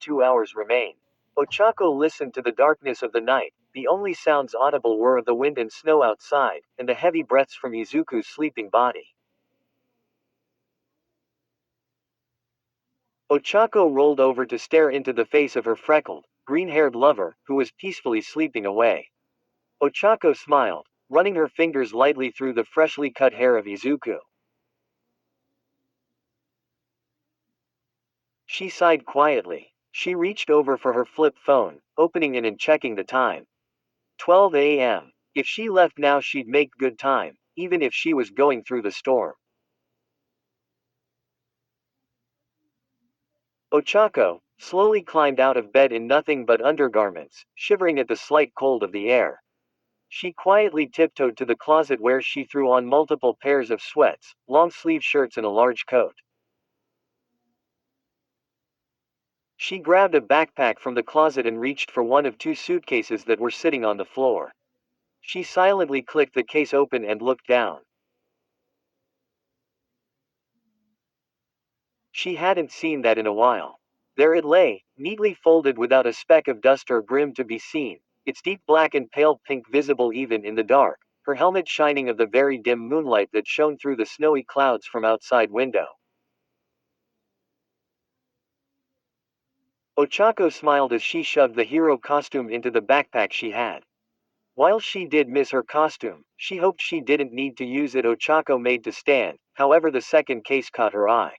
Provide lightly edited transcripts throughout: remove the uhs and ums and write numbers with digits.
2 hours remain. Ochaco listened to the darkness of the night. The only sounds audible were of the wind and snow outside, and the heavy breaths from Izuku's sleeping body. Ochaco rolled over to stare into the face of her freckled, green-haired lover, who was peacefully sleeping away. Ochaco smiled, running her fingers lightly through the freshly cut hair of Izuku. She sighed quietly. She reached over for her flip phone, opening it and checking the time. 12 a.m. If she left now she'd make good time, even if she was going through the storm. Ochaco slowly climbed out of bed in nothing but undergarments, shivering at the slight cold of the air. She quietly tiptoed to the closet where she threw on multiple pairs of sweats, long-sleeve shirts and a large coat. She grabbed a backpack from the closet and reached for one of two suitcases that were sitting on the floor. She silently clicked the case open and looked down. She hadn't seen that in a while. There it lay, neatly folded without a speck of dust or brim to be seen, its deep black and pale pink visible even in the dark, her helmet shining of the very dim moonlight that shone through the snowy clouds from outside window. Ochako smiled as she shoved the hero costume into the backpack she had. While she did miss her costume, she hoped she didn't need to use it. Ochako made to stand, however the second case caught her eye.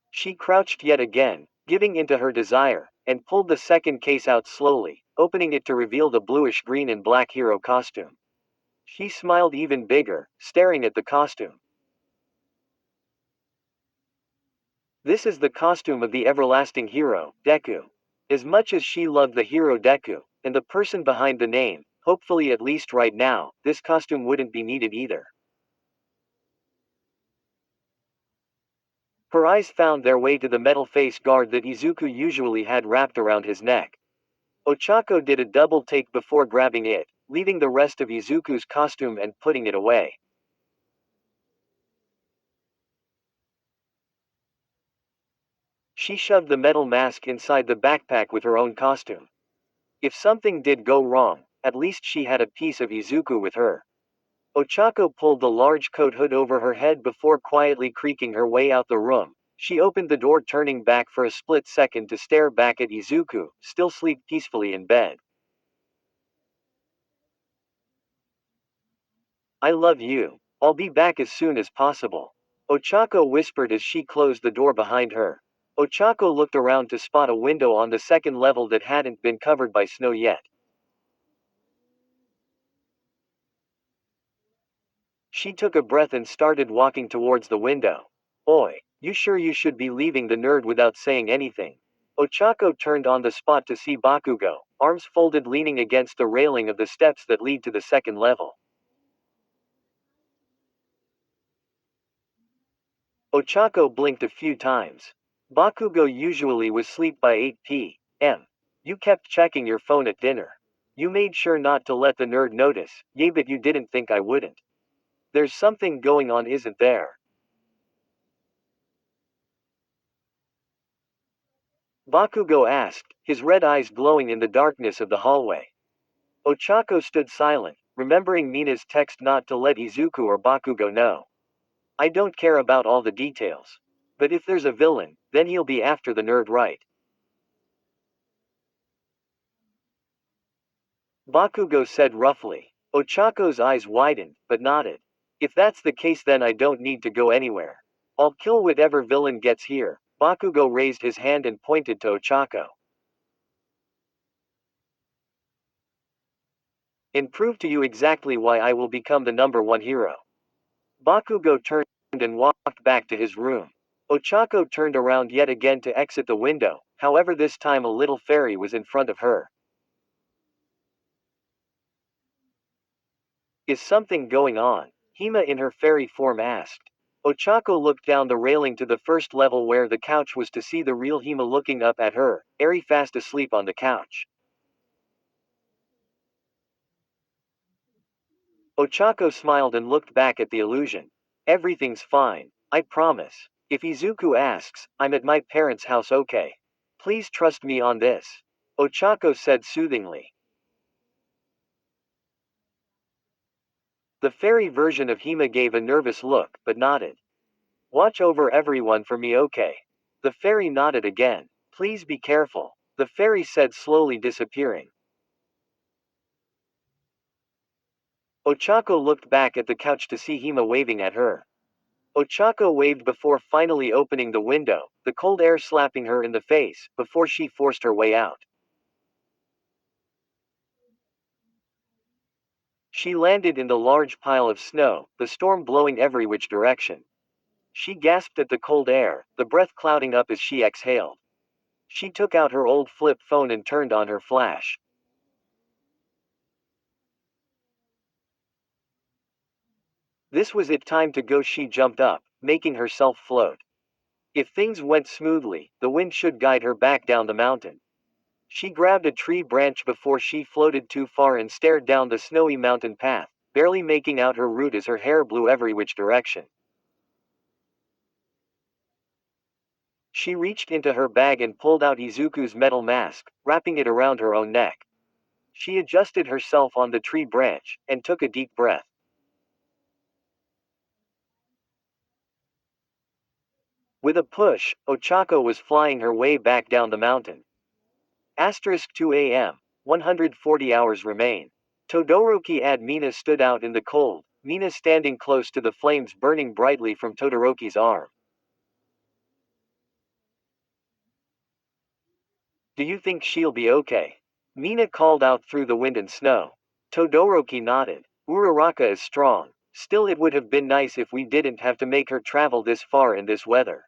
She crouched yet again, giving into her desire, and pulled the second case out slowly, opening it to reveal the bluish green and black hero costume. She smiled even bigger, staring at the costume. This is the costume of the everlasting hero, Deku. As much as she loved the hero Deku, and the person behind the name, hopefully at least right now, this costume wouldn't be needed either. Her eyes found their way to the metal face guard that Izuku usually had wrapped around his neck. Ochako did a double take before grabbing it, leaving the rest of Izuku's costume and putting it away. She shoved the metal mask inside the backpack with her own costume. If something did go wrong, at least she had a piece of Izuku with her. Ochako pulled the large coat hood over her head before quietly creaking her way out the room. She opened the door, turning back for a split second to stare back at Izuku, still asleep peacefully in bed. I love you. I'll be back as soon as possible. Ochako whispered as she closed the door behind her. Ochako looked around to spot a window on the second level that hadn't been covered by snow yet. She took a breath and started walking towards the window. Oi, you sure you should be leaving the nerd without saying anything? Ochako turned on the spot to see Bakugo, arms folded leaning against the railing of the steps that lead to the second level. Ochako blinked a few times. Bakugo usually was asleep by 8 p.m. You kept checking your phone at dinner. You made sure not to let the nerd notice, yeah, but you didn't think I wouldn't. There's something going on, isn't there? Bakugo asked, his red eyes glowing in the darkness of the hallway. Ochako stood silent, remembering Mina's text not to let Izuku or Bakugo know. I don't care about all the details. But if there's a villain, then he'll be after the nerd, right? Bakugo said roughly. Ochako's eyes widened, but nodded. If that's the case, then I don't need to go anywhere. I'll kill whatever villain gets here. Bakugo raised his hand and pointed to Ochako. And prove to you exactly why I will become the #1 hero. Bakugo turned and walked back to his room. Ochako turned around yet again to exit the window, however this time a little fairy was in front of her. Is something going on? Hima in her fairy form asked. Ochako looked down the railing to the first level where the couch was to see the real Hima looking up at her, Eri fast asleep on the couch. Ochako smiled and looked back at the illusion. Everything's fine, I promise. If Izuku asks, I'm at my parents' house, okay? Please trust me on this. Ochaco said soothingly. The fairy version of Hima gave a nervous look, but nodded. Watch over everyone for me, okay? The fairy nodded again. Please be careful, the fairy said, slowly disappearing. Ochaco looked back at the couch to see Hima waving at her. Ochaco waved before finally opening the window, the cold air slapping her in the face, before she forced her way out. She landed in the large pile of snow, the storm blowing every which direction. She gasped at the cold air, the breath clouding up as she exhaled. She took out her old flip phone and turned on her flash. This was it, time to go. She jumped up, making herself float. If things went smoothly, the wind should guide her back down the mountain. She grabbed a tree branch before she floated too far and stared down the snowy mountain path, barely making out her route as her hair blew every which direction. She reached into her bag and pulled out Izuku's metal mask, wrapping it around her own neck. She adjusted herself on the tree branch, and took a deep breath. With a push, Ochaco was flying her way back down the mountain. Asterisk 2 a.m. 140 hours remain. Todoroki and Mina stood out in the cold, Mina standing close to the flames burning brightly from Todoroki's arm. Do you think she'll be okay? Mina called out through the wind and snow. Todoroki nodded. Uraraka is strong. Still, it would have been nice if we didn't have to make her travel this far in this weather,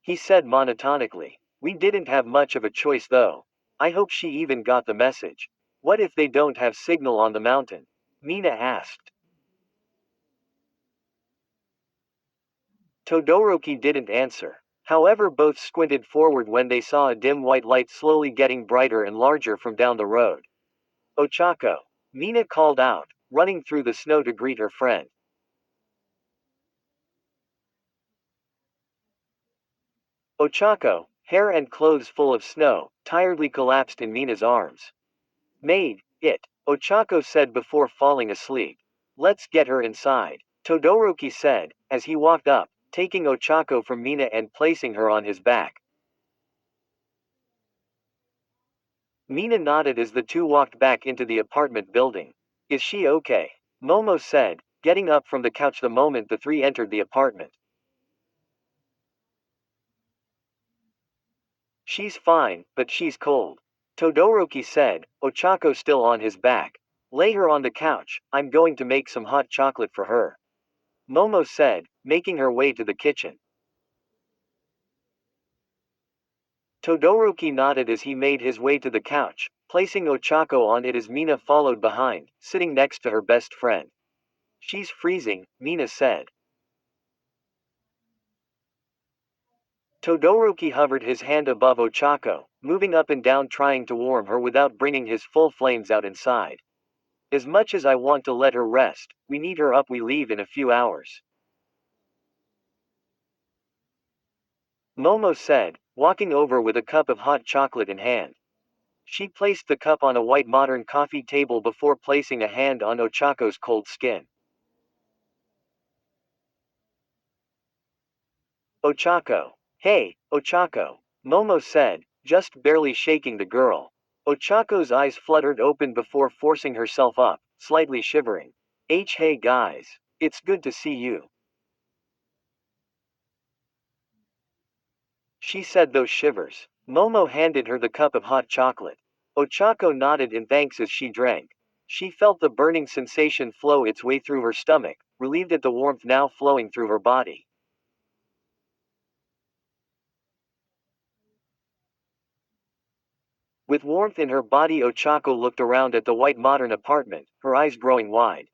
he said monotonically. We didn't have much of a choice though. I hope she even got the message. What if they don't have signal on the mountain? Mina asked. Todoroki didn't answer. However, both squinted forward when they saw a dim white light slowly getting brighter and larger from down the road. Ochaco, Mina called out, running through the snow to greet her friend. Ochaco, hair and clothes full of snow, tiredly collapsed in Mina's arms. Made it, Ochaco said before falling asleep. Let's get her inside, Todoroki said, as he walked up, taking Ochaco from Mina and placing her on his back. Mina nodded as the two walked back into the apartment building. Is she okay? Momo said, getting up from the couch the moment the three entered the apartment. She's fine, but she's cold, Todoroki said, Ochaco still on his back. Lay her on the couch, I'm going to make some hot chocolate for her, Momo said, making her way to the kitchen. Todoroki nodded as he made his way to the couch, placing Ochaco on it as Mina followed behind, sitting next to her best friend. She's freezing, Mina said. Todoroki hovered his hand above Ochaco, moving up and down trying to warm her without bringing his full flames out inside. As much as I want to let her rest, we need her up. We leave in a few hours, Momo said, walking over with a cup of hot chocolate in hand. She placed the cup on a white modern coffee table before placing a hand on Ochaco's cold skin. Ochaco. Hey, Ochaco, Momo said, just barely shaking the girl. Ochaco's eyes fluttered open before forcing herself up, slightly shivering. Hey guys. It's good to see you, she said, those shivers. Momo handed her the cup of hot chocolate. Ochaco nodded in thanks as she drank. She felt the burning sensation flow its way through her stomach, relieved at the warmth now flowing through her body. With warmth in her body, Ochaco looked around at the white modern apartment, her eyes growing wide.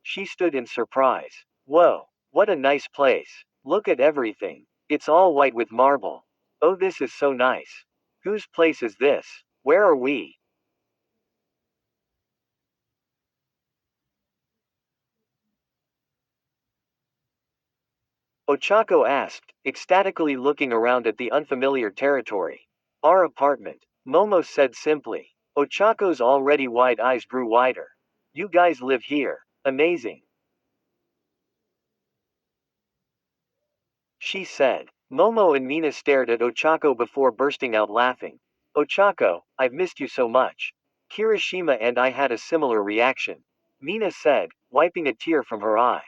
She stood in surprise. Whoa, what a nice place. Look at everything. It's all white with marble. Oh, this is so nice. Whose place is this? Where are we? Ochaco asked, ecstatically looking around at the unfamiliar territory. Our apartment, Momo said simply. Ochaco's already wide eyes grew wider. You guys live here. Amazing, she said. Momo and Mina stared at Ochaco before bursting out laughing. Ochaco, I've missed you so much. Kirishima and I had a similar reaction, Mina said, wiping a tear from her eye.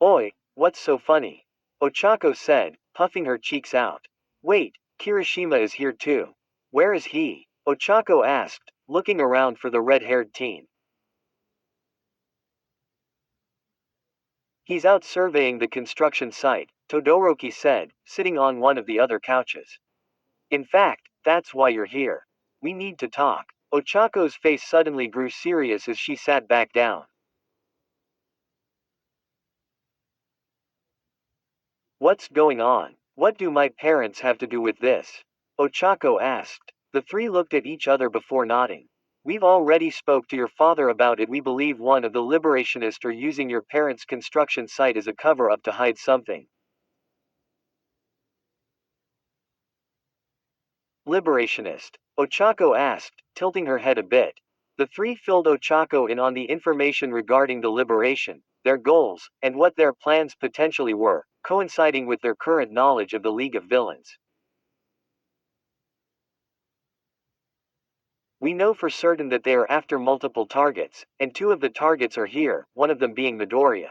Oi, what's so funny? Ochaco said, puffing her cheeks out. Wait, Kirishima is here too. Where is he? Ochaco asked, looking around for the red-haired teen. He's out surveying the construction site, Todoroki said, sitting on one of the other couches. In fact, that's why you're here. We need to talk. Ochako's face suddenly grew serious as she sat back down. What's going on? What do my parents have to do with this? Ochaco asked. The three looked at each other before nodding. We've already spoke to your father about it. We believe one of the liberationists are using your parents' construction site as a cover-up to hide something. Liberationist? Ochaco asked, tilting her head a bit. The three filled Ochaco in on the information regarding the liberation, their goals, and what their plans potentially were, coinciding with their current knowledge of the League of Villains. We know for certain that they are after multiple targets, and two of the targets are here, one of them being Midoriya.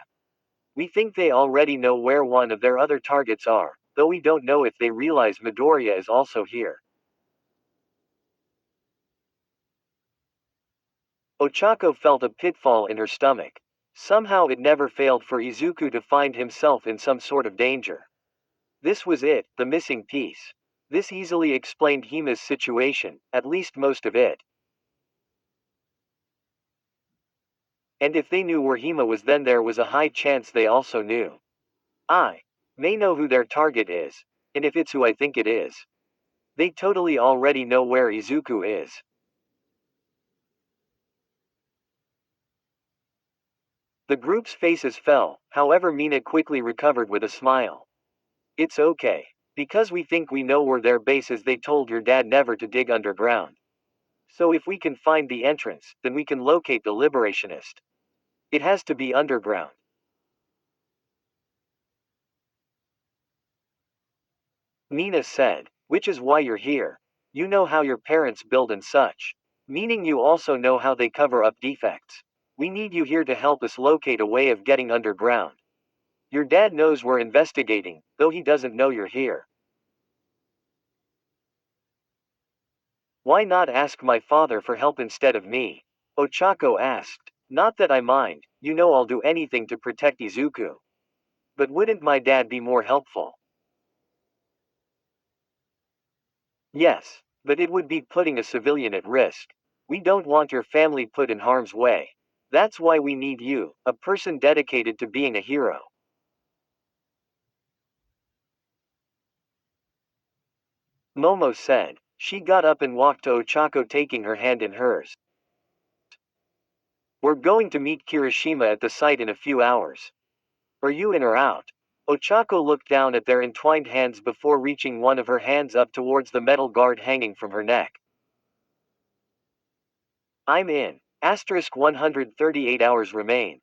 We think they already know where one of their other targets are, though we don't know if they realize Midoriya is also here. Ochako felt a pitfall in her stomach. Somehow it never failed for Izuku to find himself in some sort of danger. This was it, the missing piece. This easily explained Hima's situation, at least most of it. And if they knew where Hima was, then there was a high chance they also knew. I may know who their target is, and if it's who I think it is, they totally already know where Izuku is. The group's faces fell, however Mina quickly recovered with a smile. It's okay. Because we think we know where their base is, they told your dad never to dig underground. So if we can find the entrance, then we can locate the liberationist. It has to be underground. Mina said, which is why you're here. You know how your parents build and such. Meaning you also know how they cover up defects. We need you here to help us locate a way of getting underground. Your dad knows we're investigating, though he doesn't know you're here. Why not ask my father for help instead of me? Ochako asked. Not that I mind, you know I'll do anything to protect Izuku. But wouldn't my dad be more helpful? Yes, but it would be putting a civilian at risk. We don't want your family put in harm's way. That's why we need you, a person dedicated to being a hero. Momo said. She got up and walked to Ochako, taking her hand in hers. We're going to meet Kirishima at the site in a few hours. Are you in or out? Ochako looked down at their entwined hands before reaching one of her hands up towards the metal guard hanging from her neck. I'm in. Asterisk 138 hours remain.